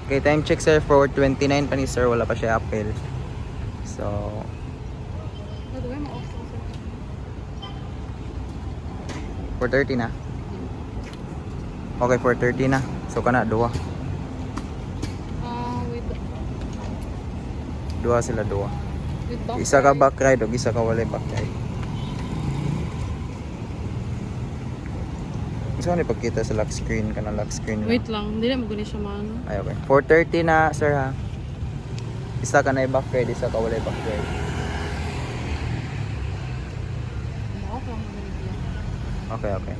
Okay, time check sir for 29 pa ni sir, wala pa siya apple. So, Nadugay mo off sir. 4:30 na. Okay, 4:30 na. So kana duwa. With Duwa sila duwa. back Isa ka back ride o isa ka walay back ride. Gusto ko ipagkita sa lock screen, kana lock screen. Wait lang, hindi na maguni siya maano. Ay, okay. 4:30 na, sir ha. Isa ka na back ride, isa ka walay back ride. Off lang maguni siya. Okay, okay.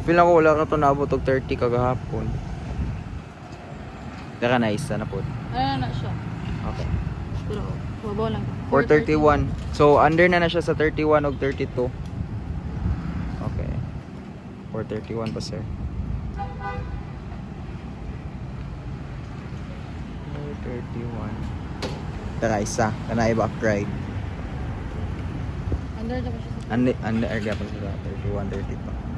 Feel ako wala ka to naabot og 30 kagahapon. Daka na isa na po. Ano na siya? Okay. Pero mabaw lang. 4:31. So under na siya sa 31 og 32. Okay. 4:31 pa sir. 4:31. Tara isa, kana i-back ride. Under na ba siya? Under pa sila 31, 32.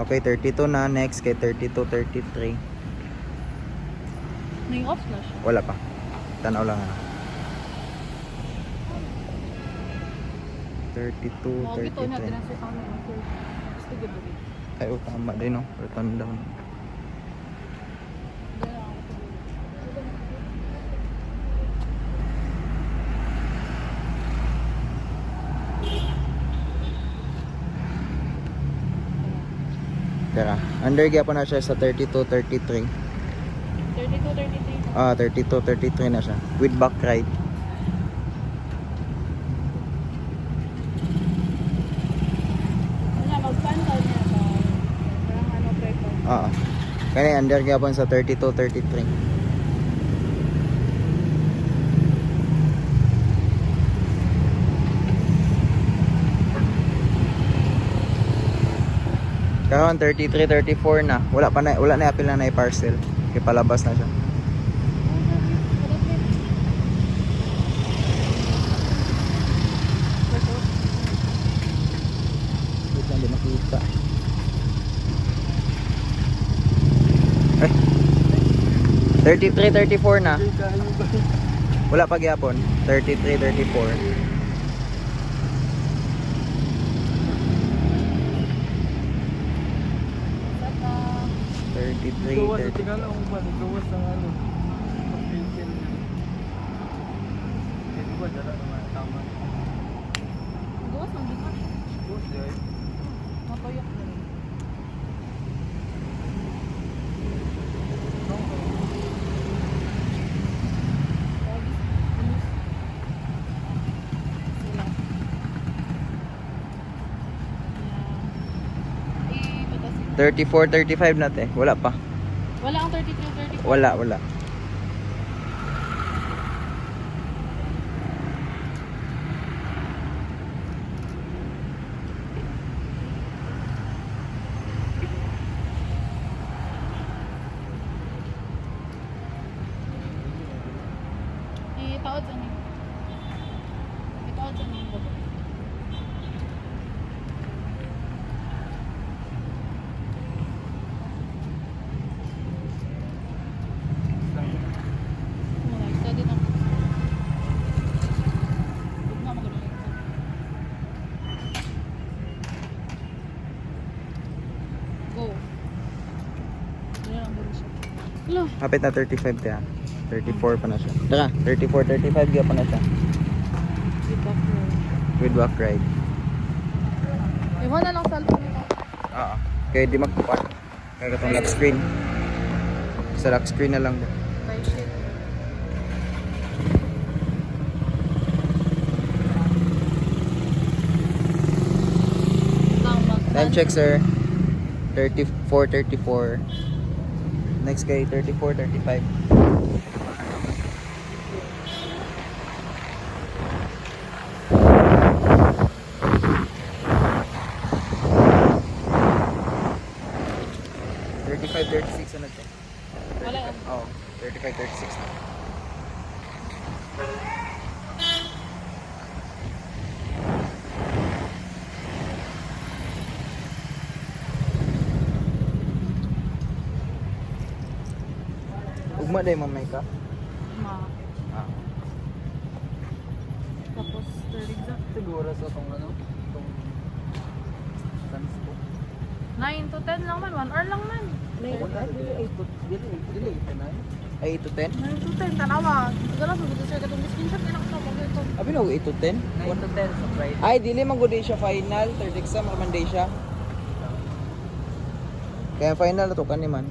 Okay, 32 na. Next kay 32, 33. May off na siya. Wala pa. Tanaw lang ano. 32, Mga bito na 33. tinasya sa amin. Gusto ko ba? Ay, oh, tama din no. Return down. Tara. Under gyapon na siya sa 32, 33. 32, 33. Ah, 32, 33 na siya. With back ride. Wala, mag-pantal niya ba? Parang ano, prefer. Ah. Kaya under gyapon sa 32, 33. Karon 33, 34 na. Wala na apil na i-parcel. Kaya palabas na siya. Wait lang, di makita. Ay. 33, 34 na. Wala pa gyapon. 33, 34. 33, Gawas sa 34. tingala ang uban, gawas ng ano. Pag-filter niya. Hindi ba dala naman tama. Gawas ng bigas. Gawas dahil. Matoyok na rin. Sila. Yeah. 34, 35 natin. Wala pa. Wala ang 33, 34. Wala. Itaod sa niyo. Itaod sa niyo. Study na. Huwag na magaling ito. Go. Ano lang ba siya? Hello. Hapit na 35 kaya. 34 pa na siya. Tara, 34, 35 gyapon na siya. Give back row. With back ride. Iwan na lang cellphone nito. Oo. Kaya di magpapat. Kaya katong lock screen. Sa lock screen na lang. By shit. Time check sir. 34, 34. Next kay 34, 35. Thirty-five, 36 ano to? Wala yan. Oo, 35, 36 na. Ugma day mamay ka? Ma. Ah. Tapos, third exam. Siguro sa itong ano, itong transport. 9 to 10 lang man. 1 hour lang man. Dili, ito na. Ay, 8 to 10? 9 to 10. Tanawa. Siguro sa buto siya katong screenshot na ako pag ito. Abi no, 8 to 10? 9 to 10 sa Friday. Ay, dili man gud siya final, third exam man day siya. Kaya final na to kaniman.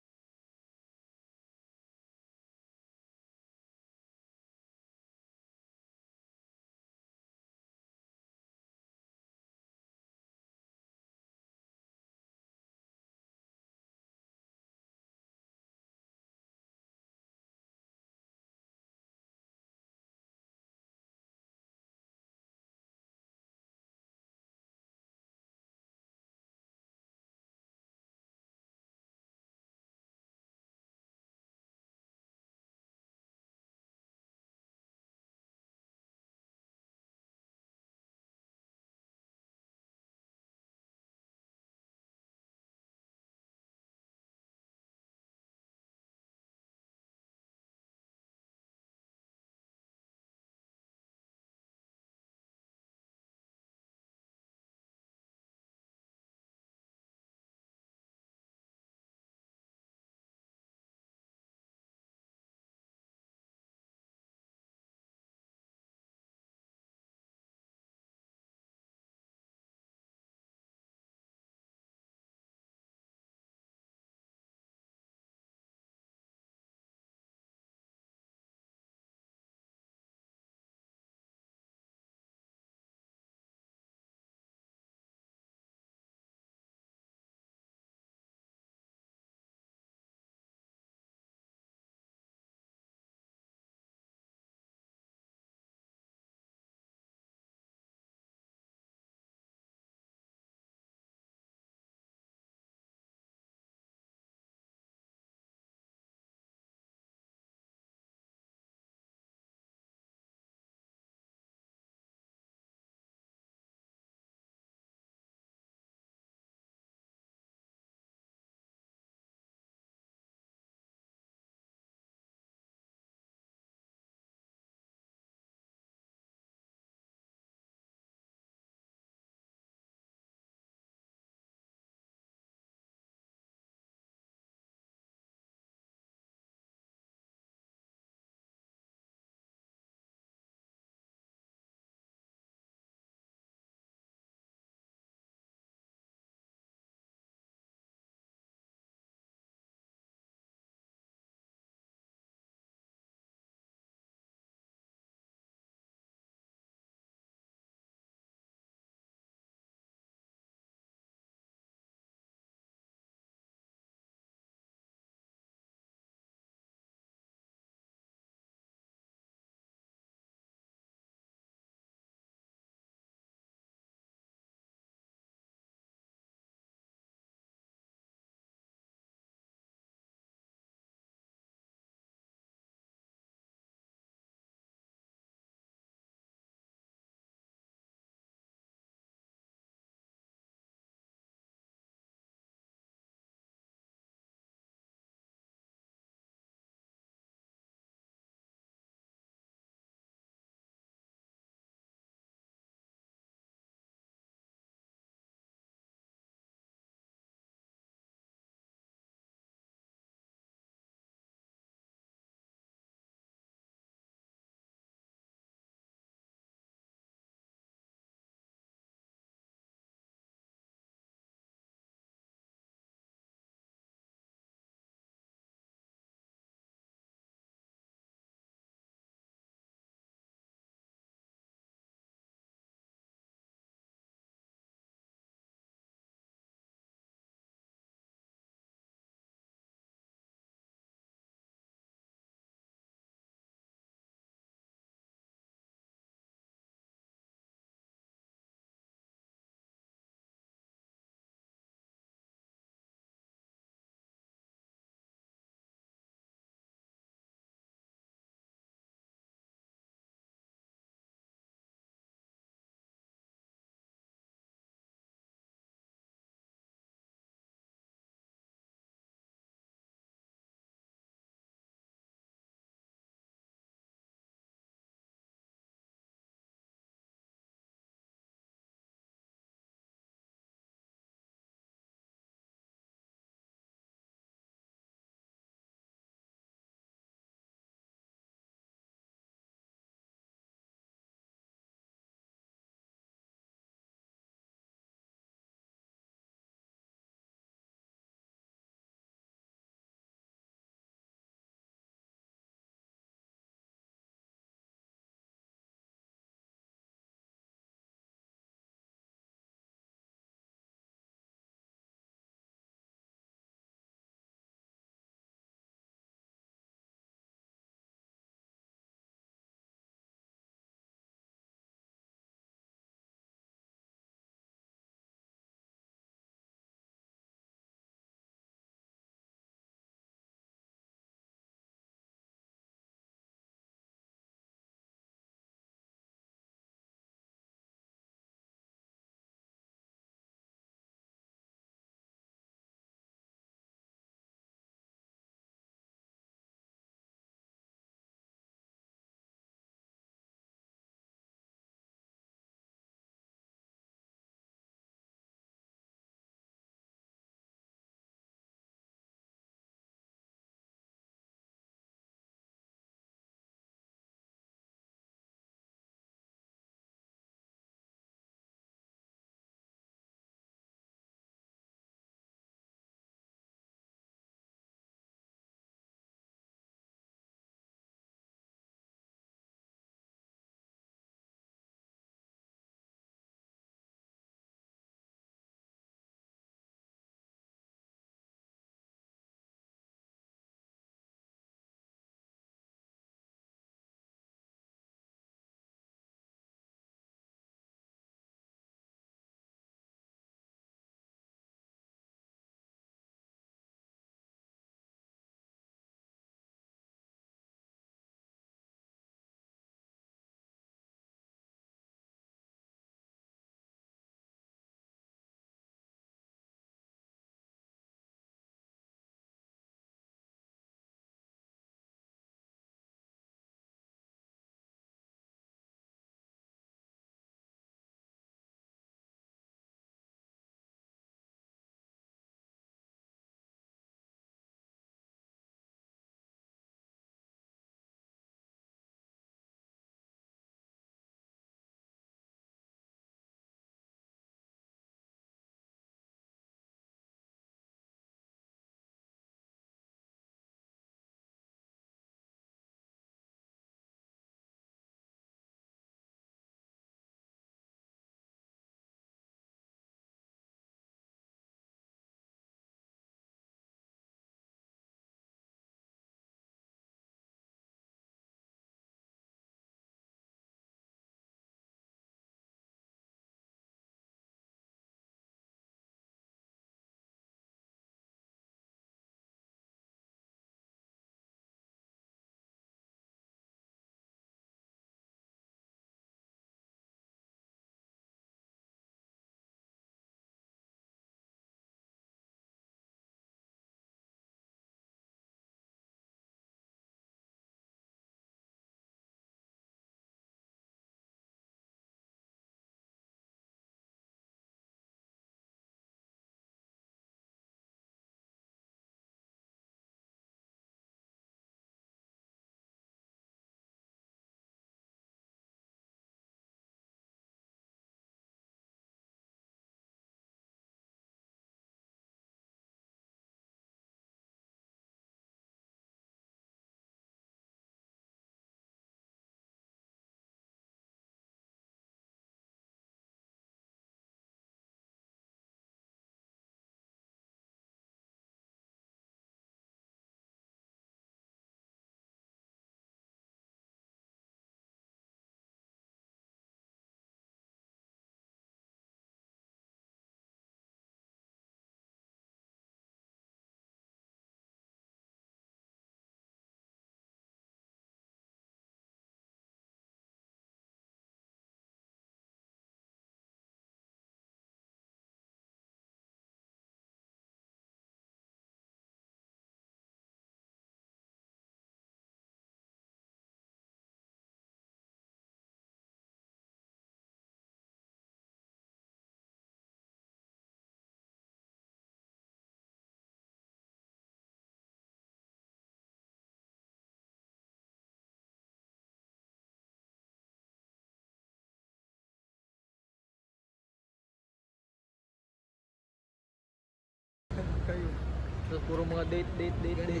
Puro mga date. 51,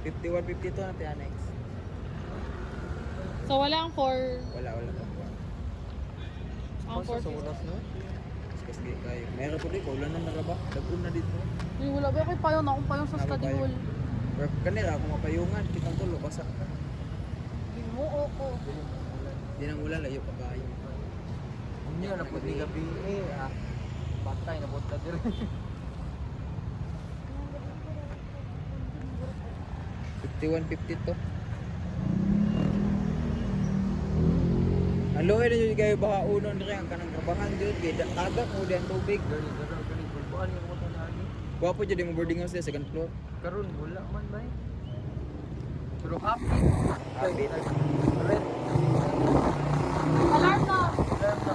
52 na tayo next. So, wala ang 4. Wala pa. Ang 4. Sa oras no? Kasi kayo. Meron po dito, ulan na naraba. Dagkun na dito. Uy, wala ba ako payong na akong payong sa study Napapayong. hall. Pero kanila ako mapayungan, kitang tulo, basa ka. Gimuo ko. Di nang ulan, layo pa kayo. Hindi na po ni gabi batay na punta dire. 51, 52. Ang luhay na yun kayo baka unon rin ang kanang trabahan dyan. Kaya agak mo din ang tubig. Gani bulbaan yung mga tanani. Gwapo dyan yung boarding house sa second floor. Karon wala man bay. Pero happy. Happy. Red. Alarm na! Alarm na.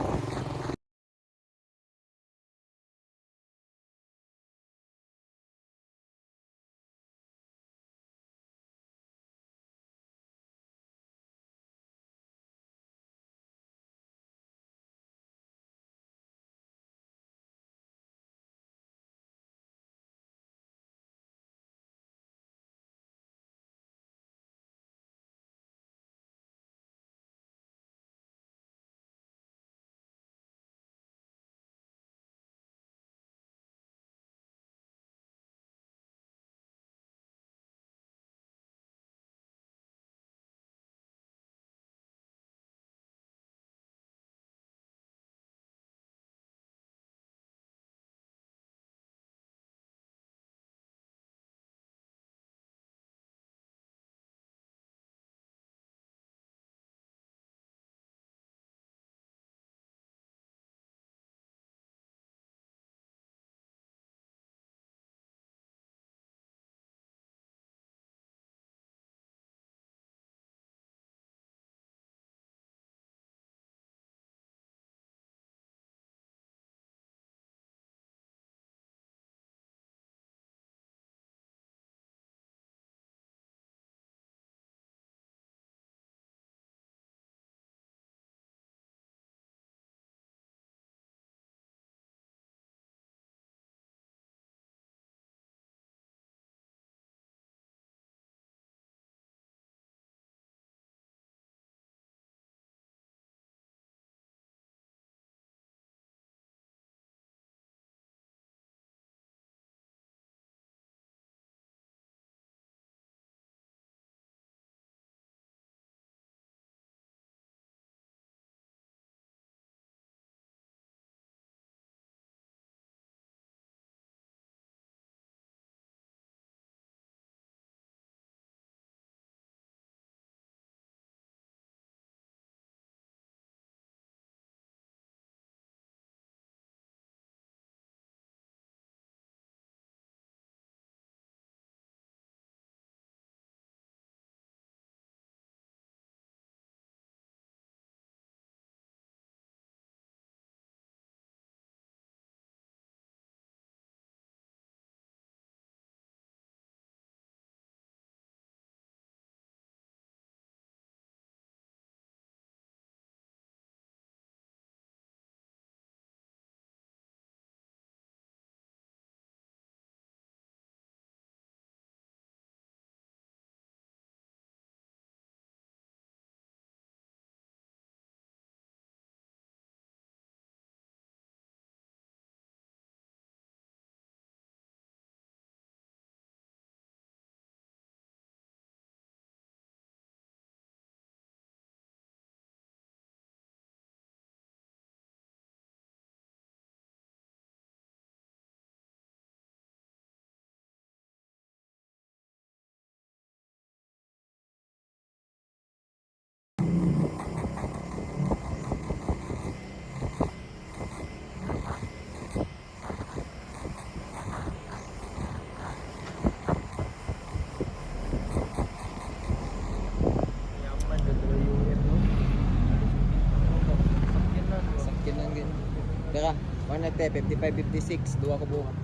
Tara, one na te, 55, 56, duha ko buhat.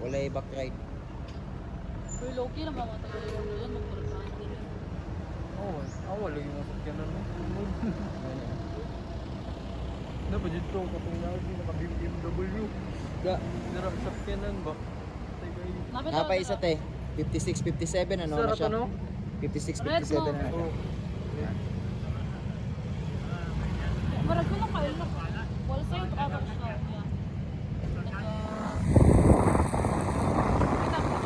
Walay back ride. Uy, low-key na mga tayo yung doon. Magpurataan din yun. Awal lagi mo sakyanan mo. Na budget ko katong lagi naka BMW. Ga, Dira sakyanan ba? Tay guys. Napay isa te. 56, 57 ano na Sarap siya? ano? 56, Red 57 mo. na siya. Yan. Marag ko lang kayo lang. Wala sa'yo, atak siya. Yan. Kita mo.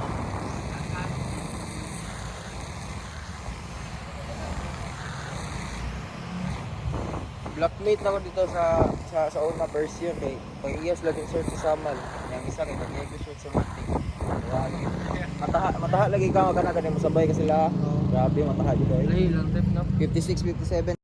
Blackmate na ko dito sa una first year kay pag-iyas lagi shirt sa Samal. Yang isa kay pag-iyas shirt sa Matik. Mataha lagi ka magana kanimo sabay ka sila. Grabe mataha jud ay. Lahi lang tip no. 56, 57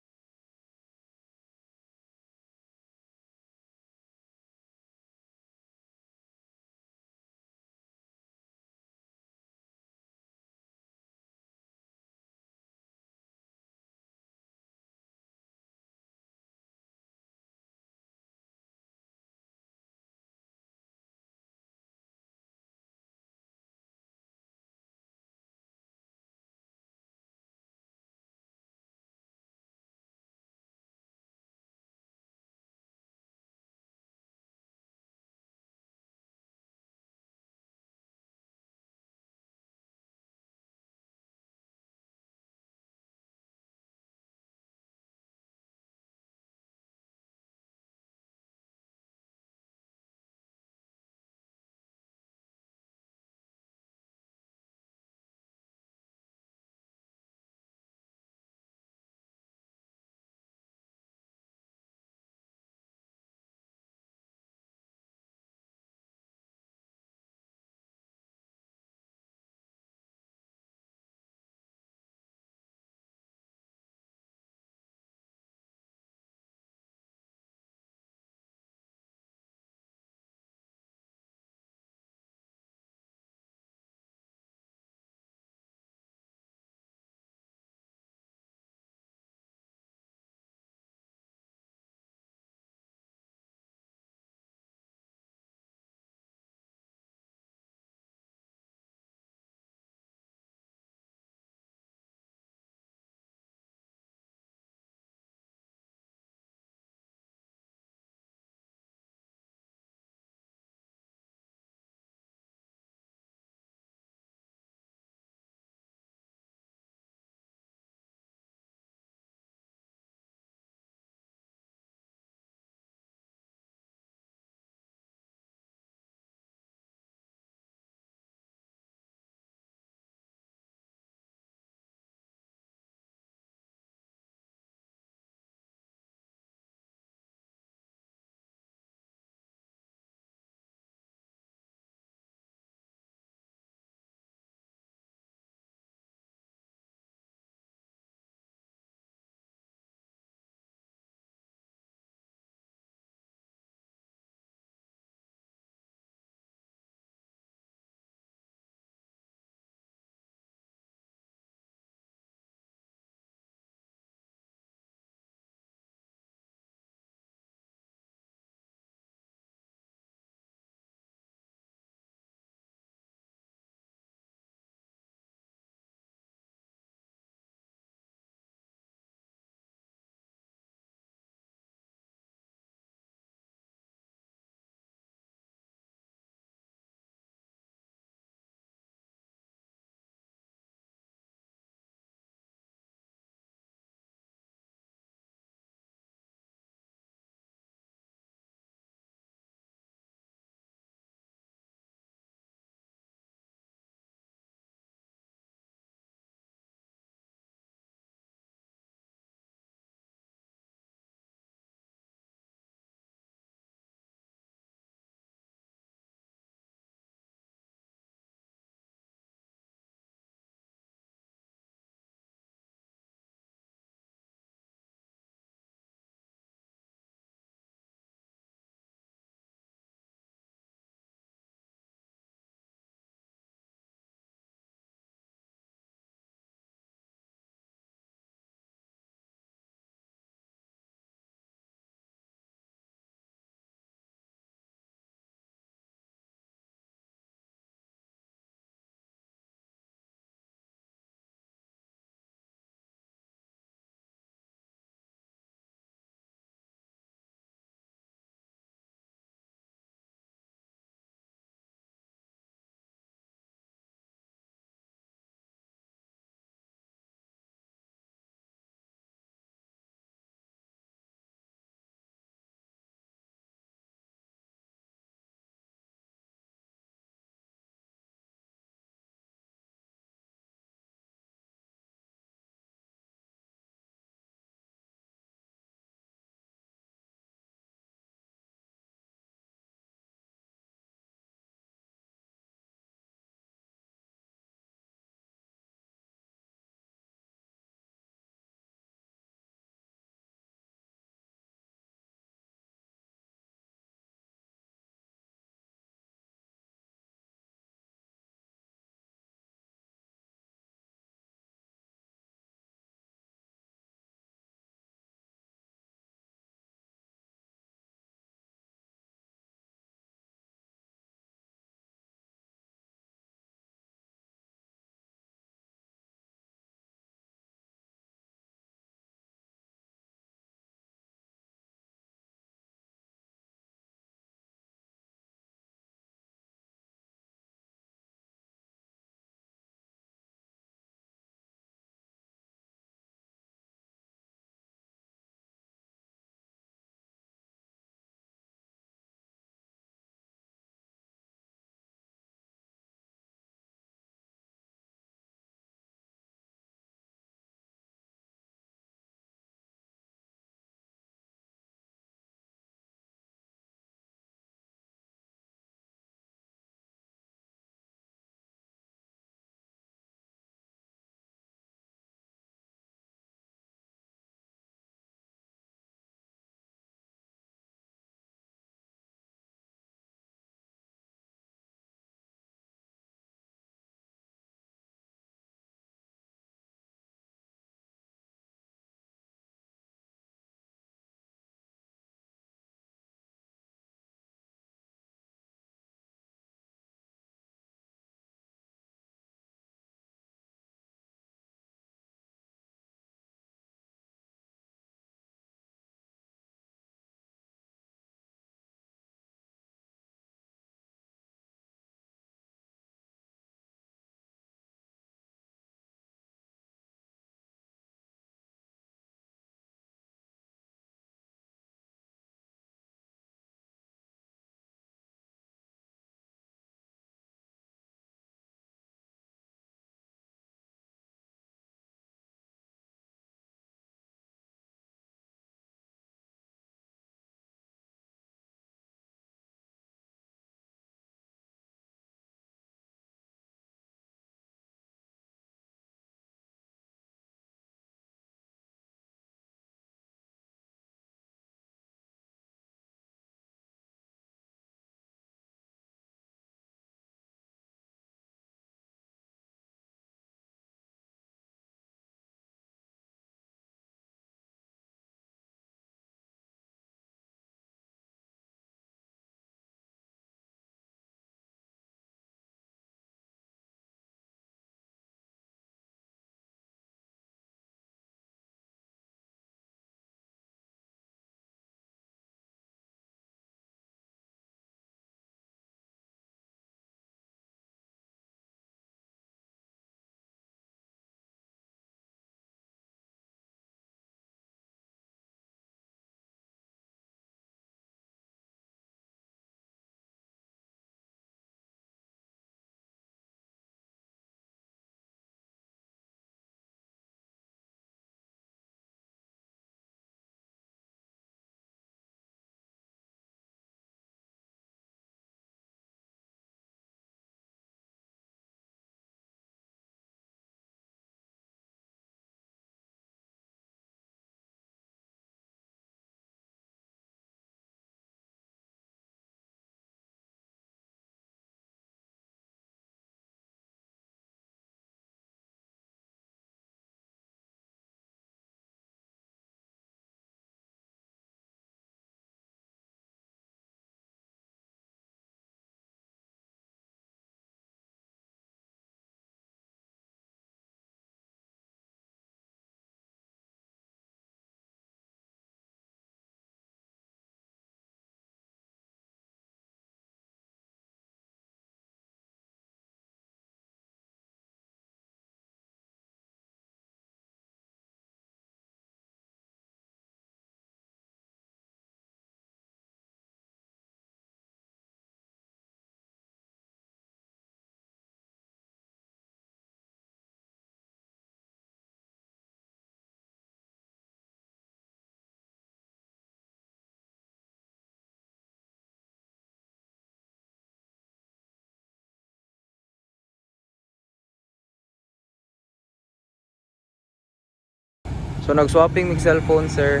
So nag-swapping mig cellphone sir.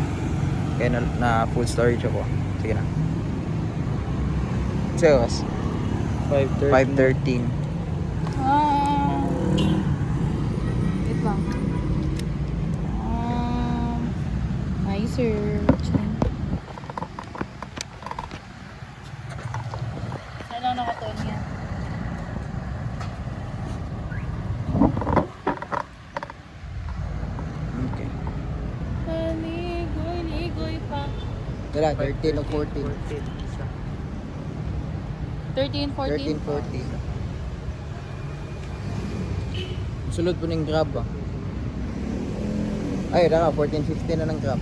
Kaya na full storage ako. Sige na. Sige kas. 513. Wait lang. I search. Saan lang nakatoon yan? Okay. Ligoy pa. Wala, 13 o 14. 13, 14. 13, 14. Sulod po ng Grab ah. Ay, raka, 14, 15 na ng Grab.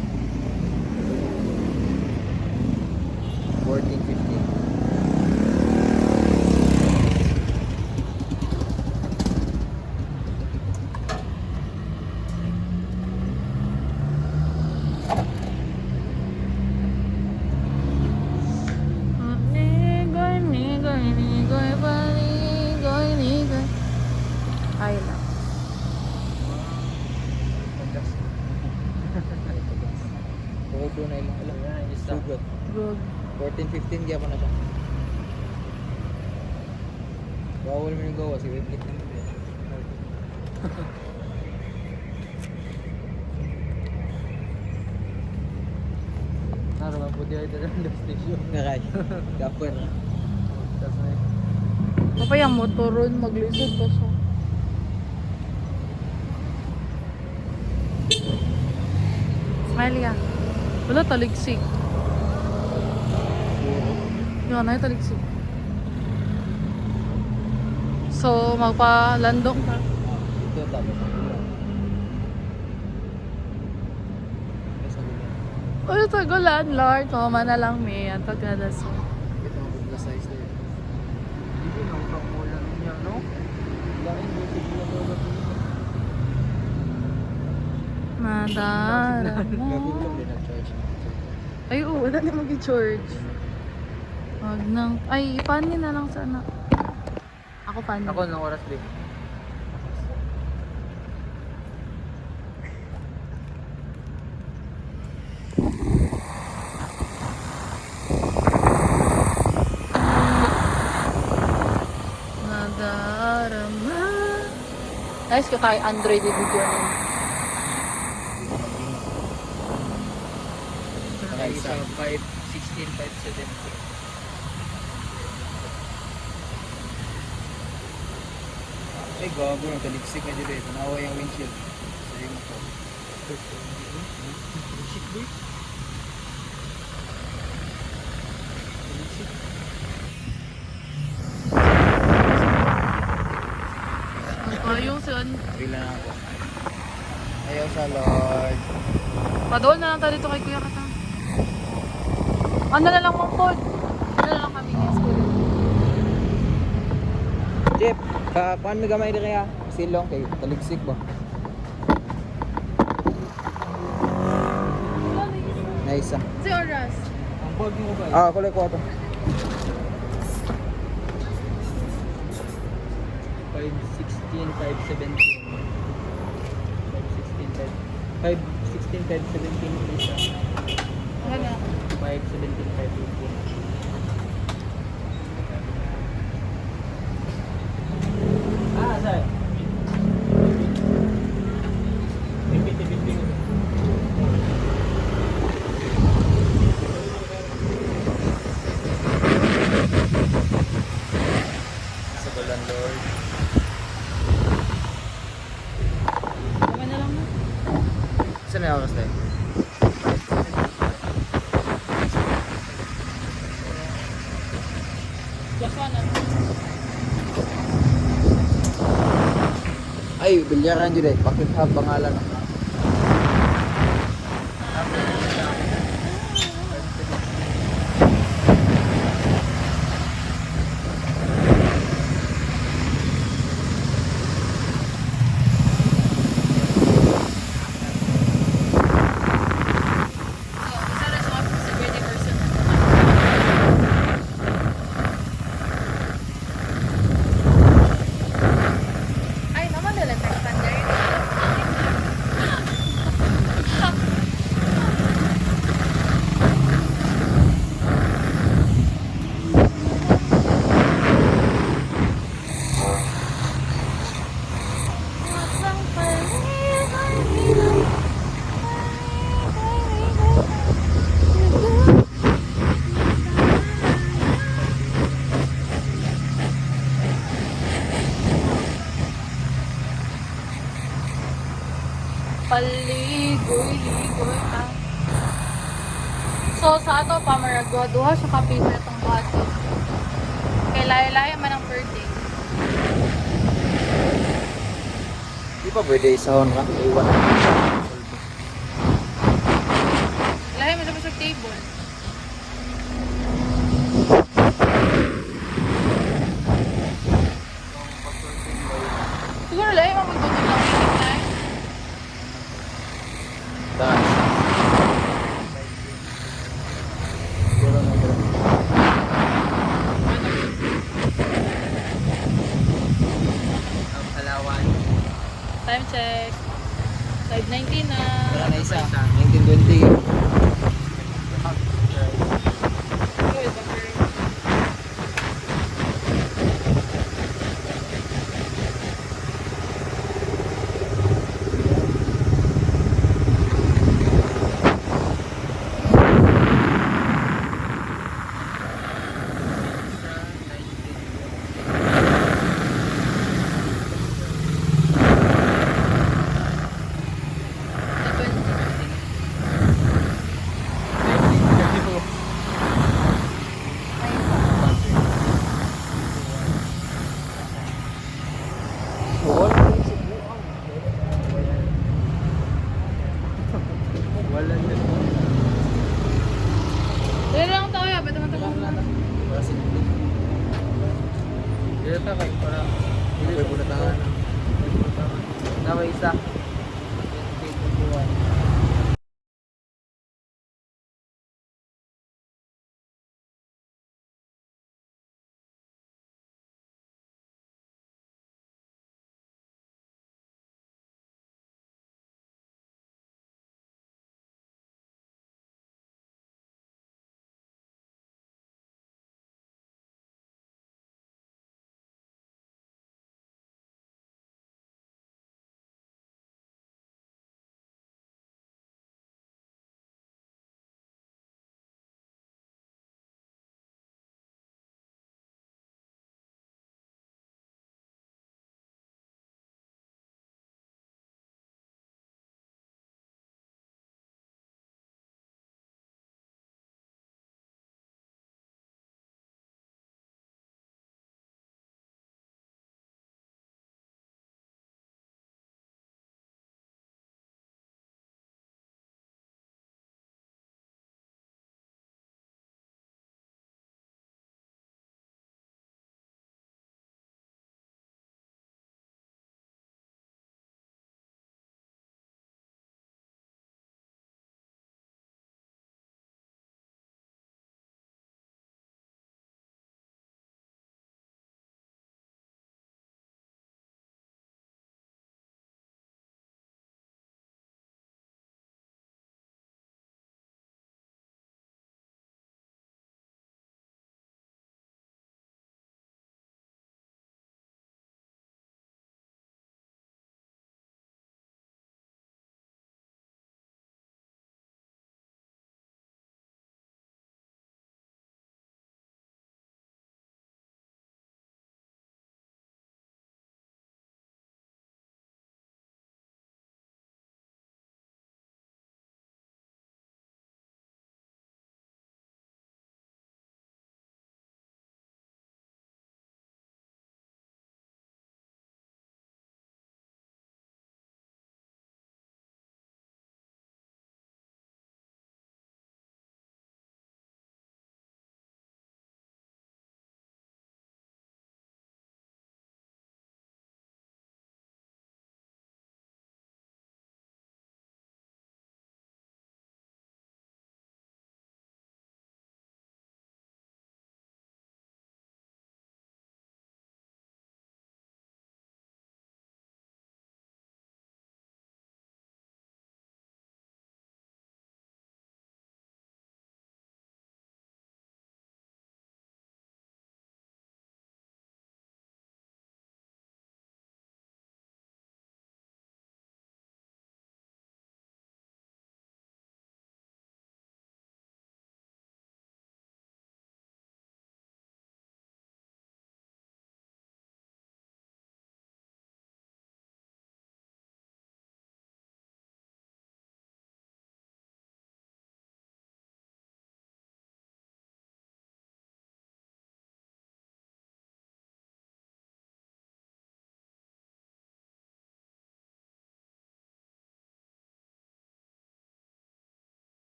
14, 15. Ligoy pa, ligoy. Ay lang. Bukod doon na ilang alam. Sugot. Good. 14, 15, kaya pa na siya. Bawal mo yung gawa, si Webkit na nila. Naraman po di ay dalang station. Nakay. Gapper. Tapos na Papayang motor ron, maglisod pa siya. Smile ka. Wala taligsik. Yun, ay taligsik. So, magpalandong ka. Ito, talo. Uy, tagulan, Lord. Kama na lang, may. Ang tagadas. Ito ang good size na yun. hindi nang kamulan niya, no? Lain mo siguro na Madara Gabi mo. ulam din ang charge na. Ay, oo. Wala na mag-charge. Wag nang... Ay, panin na lang sana. Ako panin. Ako ng oras din. Nadarama. Guys, ko tayo Android video na. Nakay isa. 516, 517. Ay, gago ng taliksik na dito. Tanawa yung windshield. Sa'yo mo po. Ayaw siya. Pila na ako. Ayaw sa Lord. Padoon na lang tayo dito kay Kuya Kata. Ano na lang mong pod? Ano na lang kami ng school? Jeff, paano na gamay na kaya? Silong kay taliksik ba? Na isa. Si Oras. Ang bag mo ba? Ah, kulay ko ito. 516, 517. 516, 517 isa. Ano na? 517, 518. Ah, sir. Sa Golan Lord. Kami na lang na. Saan na oras tayo? Just one na. Ay, bilyaran dyan eh. Pakithab pangalan. Isa na siya sa birthday person. Ay, naman nila textan dahil. Ligoy ta. So sa ato pa maragwa-duha sa kapito itong bato. Kay layo-layo man ang per day. Di pa pwede isahon ka? Iwan. Layo man sa table. Siguro layo man magdudod lang meeting time. Daan. Siguro na dyan. Ang Palawan. Time check. 5:19 na. Wala na isa. 1920.